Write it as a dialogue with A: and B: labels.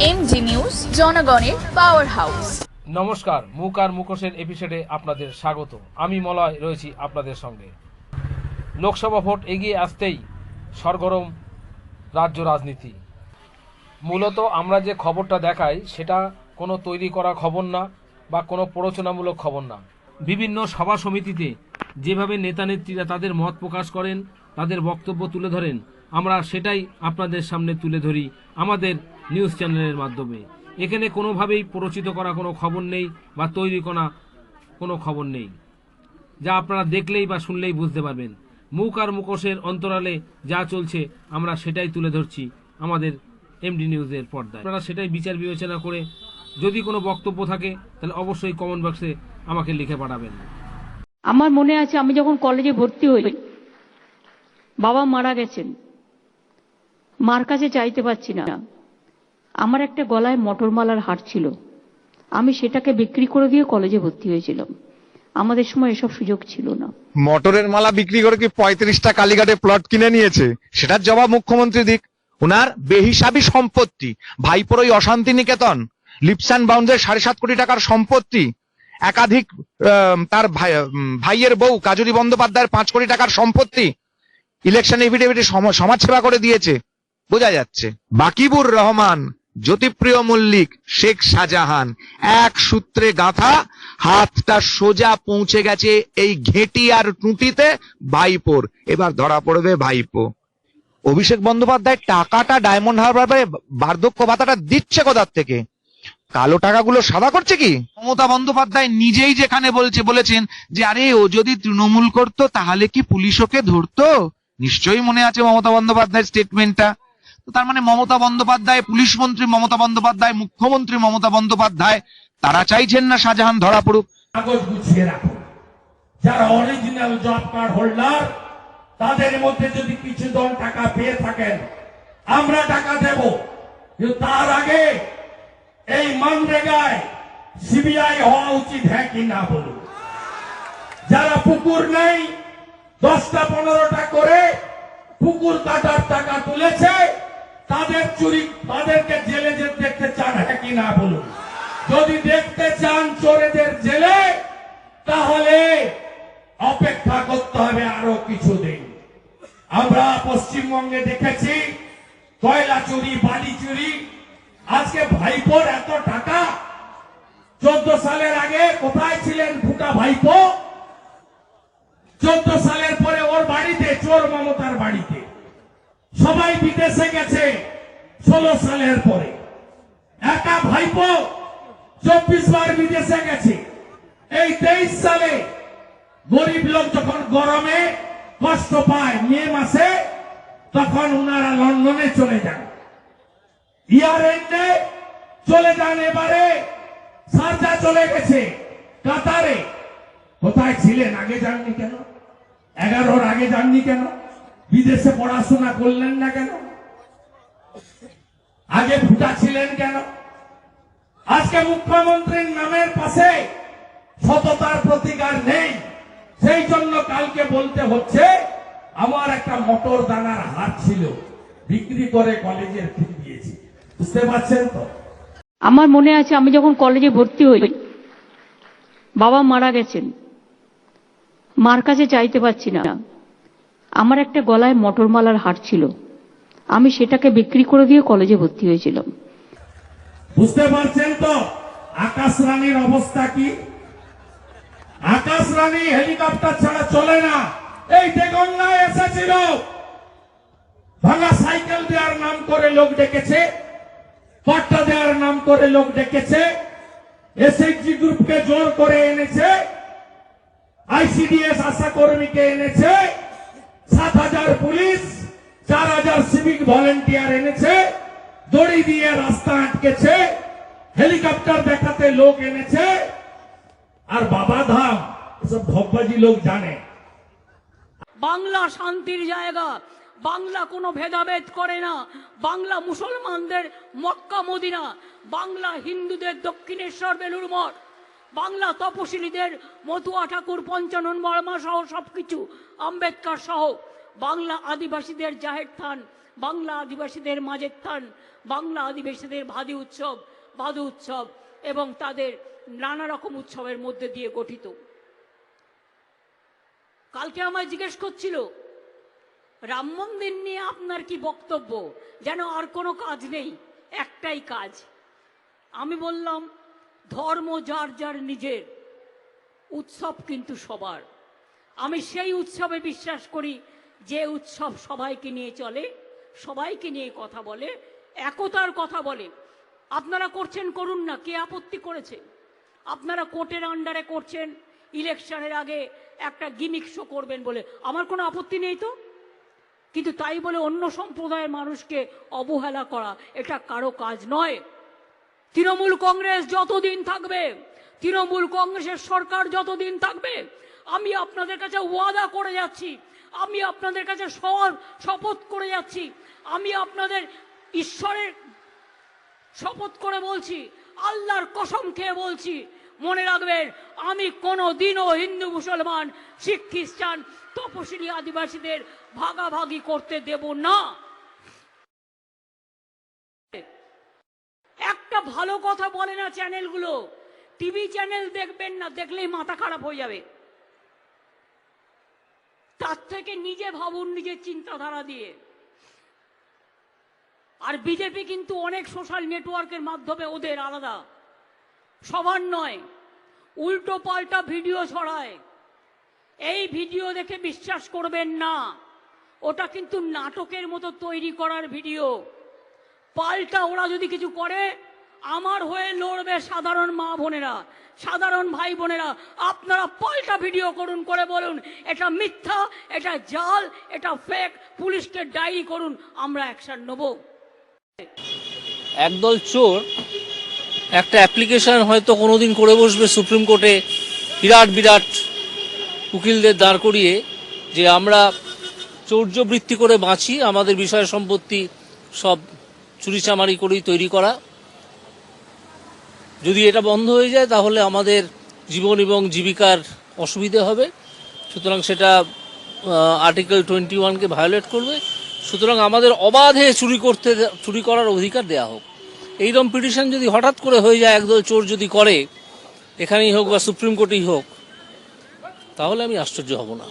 A: MG news, জনগণের power house.
B: নমস্কার, মুখ আর মুখোশের এপিসোডে আপনাদের স্বাগত। আমি মলয় রয়েছি আপনাদের সঙ্গে। লোকসভা ভোট এগিয়ে আসতেই সরগরম রাজ্য রাজনীতি। মূলত আমরা যে খবরটা দেখাই সেটা কোনো তৈরি করা খবর না বা কোনো প্ররোচনামূলক খবর না। বিভিন্ন সভা সমিতিতে যেভাবে নেতা নেত্রীরা তাদের মত প্রকাশ করেন, তাদের বক্তব্য তুলে ধরেন, আমরা সেটাই আপনাদের সামনে তুলে ধরি আমাদের নিউজ চ্যানেলের মাধ্যমে। এখানে কোনোভাবেই প্ররোচিত করা কোনো খবর নেই বা তৈরি করা কোনো খবর নেই, যা আপনারা দেখলেই বা শুনলেই বুঝতে পারবেন। মুখ আর মুখোশের অন্তরালে যা চলছে আমরা সেটাই তুলে ধরছি আমাদের এমডি নিউজের পর্দায়। আপনারা সেটাই বিচার বিবেচনা করে যদি কোনো বক্তব্য থাকে তাহলে অবশ্যই কমেন্ট বক্সে আমাকে লিখে পাঠাবেন।
C: আমার মনে আছে আমি যখন কলেজে ভর্তি হই, বাবা মারা গেছেন, মার কাছে চাইতে পারছি না। আমার একটা গলায় মটরমালার হার ছিল, আমি সেটাকে বিক্রি করে দিয়ে কলেজে ভর্তি হয়েছিলাম। আমাদের সময় এসব সুযোগ ছিল না।
D: মটরের মালা বিক্রি করে কি 35টা কালীঘাটে প্লট কিনে নিয়েছে? সেটার জবাব মুখ্যমন্ত্রী দিক। উনার বেহিসাবি সম্পত্তি, ভাইপোর ওই অশান্তি নিকেতন, লিপস অ্যান্ড বাউন্সের 7.5 কোটি টাকার সম্পত্তি, একাধিক তার ভাইয়ের বউ কাজরি বন্দ্যোপাধ্যায়ের 5 কোটি টাকার সম্পত্তি, ইলেকশন এফিডেভিটে সমাজ সেবা করে দিয়েছে, বোঝা যাচ্ছে। বাকিবুর রহমান, জ্যোতিপ্রিয় মল্লিক, শেখ শাহজাহান, এক সূত্রে গাঁথা, হাতটা সোজা পৌঁছে গেছে এই ঘেঁটি আর টুটিতে ভাইপোর। এবার ধরা পড়বে ভাইপো। অভিষেক বন্দ্যোপাধ্যায় টাকাটা ডায়মন্ড হারবারে বার্ধক্য ভাতাটা দিচ্ছে কোথার থেকে? কালো টাকাগুলো সাদা করছে কি? মমতা বন্দ্যোপাধ্যায় নিজেই যেখানে বলেছেন যে আরে ও যদি তৃণমূল করতো তাহলে কি পুলিশ ওকে ধরতো। নিশ্চয়ই মনে আছে মমতা বন্দ্যোপাধ্যায়ের স্টেটমেন্টটা। তো তার মানে মমতা বন্দ্যোপাধ্যায়, পুলিশ মন্ত্রী মমতা বন্দ্যোপাধ্যায়, মুখ্যমন্ত্রী মমতা বন্দ্যোপাধ্যায়, তারা চাইছেন না শাহজাহান ধরা পড়ুক।
E: কাগজ গুছিয়ে রাখুন। যারা অরিজিনাল জব কার্ড হোল্ডার তাদের মধ্যে যদি কিছু জন টাকা পেয়ে থাকেন আমরা টাকা দেব, কিন্তু তার আগে এই মনরেগায় সিবিআই হওয়া উচিত, হ্যাঁ কি না বলুন। যারা পুকুর নেই 10টা 15টা করে পুকুর কাটার টাকা তুলেছে তাদের চুরি, তাদেরকে জেলে যেতে দেখতে চান, হ্যাঁ কি না বলুন। যদি দেখতে চান চোরেদের জেলে, তাহলে অপেক্ষা করতে হবে আরো কিছুদিন। আমরা পশ্চিমবঙ্গে দেখেছি কয়লা চুরি, বালি চুরি। আজকে ভাইপোর এত টাকা, 14 সালের আগে কোথায় ছিলেন ফুটা ভাইপো? 14 সালের পরে ওর বাড়িতে, চোর মমতার বাড়িতে সবাই বিদেশে গেছে। 16 সালের পরে একা ভাইপো 24 বার বিদেশে গেছে। এই 23 সালে গরিব লোক যখন গরমে কষ্ট পায় মে মাসে, তখন উনারা লন্ডনে চলে যান, ইয়ার এন্ডে চলে যান। এবারে শারজা চলে গেছে, কাতারে। কোথায় ছিলেন? আগে যাননি কেন? 11-র আগে যাননি কেন? বিদেশে পড়াশোনা করলেন না কেন? আগে ফুটা ছিলেন কেন? আজকে মুখ্যমন্ত্রীর নামের পাশে সততার প্রতিকার নেই, সেই জন্য কালকে বলতে হচ্ছে আমার একটা মটর দানার হাত ছিল, বিক্রি করে কলেজের ফি দিয়েছি। বুঝতে পারছেন তো?
C: আমার মনে আছে আমি যখন কলেজে ভর্তি হই, বাবা মারা গেছেন, মার কাছে চাইতে পারছি না। আমার একটা গলায় মটরমালার হার ছিল, আমি সেটাকে বিক্রি করে দিয়ে কলেজে ভর্তি হয়েছিলাম।
E: বুঝতে পারছেন তো আকাশ রানীর অবস্থা কি? আকাশ রানী হেলিকপ্টার ছাড়া চলে না। এই দেগঙ্গায় এসেছিল, ভাঙা সাইকেল দেওয়ার নাম করে লোক ডেকেছে, পাট্টা দেওয়ার নাম করে লোক ডেকেছে, এসএইচজি গ্রুপকে জোর করে এনেছে, আইসিডিএস আশা কর্মীকে এনেছে, 7,000 পুলিশ, 4,000 সিভিক ভলেন্টিয়ার এনেছে, দড়ি দিয়ে রাস্তা আটকেছে, হেলিকপ্টার দেখাতে লোক এনেছে। আর বাবা ধাম এসব ধব্বাজি লোক জানে।
F: বাংলা শান্তির জায়গা, বাংলা কোনো ভেদাভেদ করে না, বাংলা মুসলমানদের মক্কা মদিনা, বাংলা হিন্দুদের দক্ষিণেশ্বর বেলুড় মঠ, বাংলা তপশিলীদের মতুয়া ঠাকুর, পঞ্চানন বর্মা সহ সবকিছু, আম্বেদকর সহ বাংলা আদিবাসীদের জাহের থান, বাংলা আদিবাসীদের মাঝের থান, বাংলা আদিবাসীদের ভাদু উৎসব এবং তাদের নানা রকম উৎসবের মধ্যে দিয়ে গঠিত। কালকে আমায় জিজ্ঞেস করছিল রাম মন্দির নিয়ে আপনার কি বক্তব্য, যেন আর কোনো কাজ নেই, একটাই কাজ। আমি বললাম ধর্ম যার যার নিজের, উৎসব কিন্তু সবার। আমি সেই উৎসবে বিশ্বাস করি যে উৎসব সবাইকে নিয়ে চলে, সবাইকে নিয়ে কথা বলে, একতার কথা বলে। আপনারা করছেন, করুন না, কে আপত্তি করেছে? আপনারা কোর্টের আন্ডারে করছেন, ইলেকশনের আগে একটা গিমিক শো করবেন বলে, আমার কোনো আপত্তি নেই তো। কিন্তু তাই বলে অন্য সম্প্রদায়ের মানুষকে অবহেলা করা এটা কারো কাজ নয়। তৃণমূল কংগ্রেস যতদিন থাকবে, তৃণমূল কংগ্রেসের সরকার যতদিন থাকবে, আমি আপনাদের কাছে ওয়াদা করে যাচ্ছি, আমি আপনাদের কাছে শপথ করে যাচ্ছি, আমি আপনাদের ঈশ্বরের শপথ করে বলছি, আল্লাহর কসম খেয়ে বলছি, মনে রাখবেন আমি কোনো দিনও হিন্দু মুসলমান শিখ খ্রিস্টান তপশিলি আদিবাসীদের ভাগাভাগি করতে দেব না। একটা ভালো কথা বলে না চ্যানেলগুলো, টিভি চ্যানেল দেখবেন না, দেখলেই মাথা খারাপ হয়ে যাবে। তার থেকে নিজে ভাবুন, নিজের চিন্তাধারা দিয়ে। আর বিজেপি কিন্তু অনেক সোশ্যাল নেটওয়ার্কের মাধ্যমে ওদের আলাদা, সবার নয়, উল্টো পাল্টা ভিডিও ছড়ায়। এই ভিডিও দেখে বিশ্বাস করবেন না, ওটা কিন্তু নাটকের মতো তৈরি করার ভিডিও। পাল্টা ওরা যদি কিছু করে, আমার হয়ে লড়বে সাধারণ মা বোনেরা, সাধারণ ভাই বোনেরা। আপনারা পাল্টা ভিডিও করুন, করে বলুন এটা মিথ্যা, এটা জাল, এটা ফেক, পুলিশকে ডায়েরি করুন, আমরা অ্যাকশন নেব।
G: একদল চোর একটা অ্যাপ্লিকেশন হয়তো কোনোদিন করে বসবে সুপ্রিম কোর্টে, বিরাট বিরাট উকিলদের দাঁড় করিয়ে, যে আমরা চৌর্যবৃত্তি করে বাঁচি, আমাদের বিষয় সম্পত্তি সব চুরিচামারি করেই তৈরি করা। যদি এটা বন্ধ হয়ে যায় তাহলে আমাদের জীবন এবং জীবিকার অসুবিধে হবে। সুতরাং সেটা আর্টিকেল 21-কে ভায়োলেট করবে। সুতরাং আমাদের অবাধে চুরি করার অধিকার দেয়া হোক। এইরকম পিটিশন যদি হঠাৎ করে হয়ে যায়, একদল চোর যদি করে, এখানেই হোক বা সুপ্রিম কোর্টেই হোক, তাহলে আমি আশ্চর্য হব না।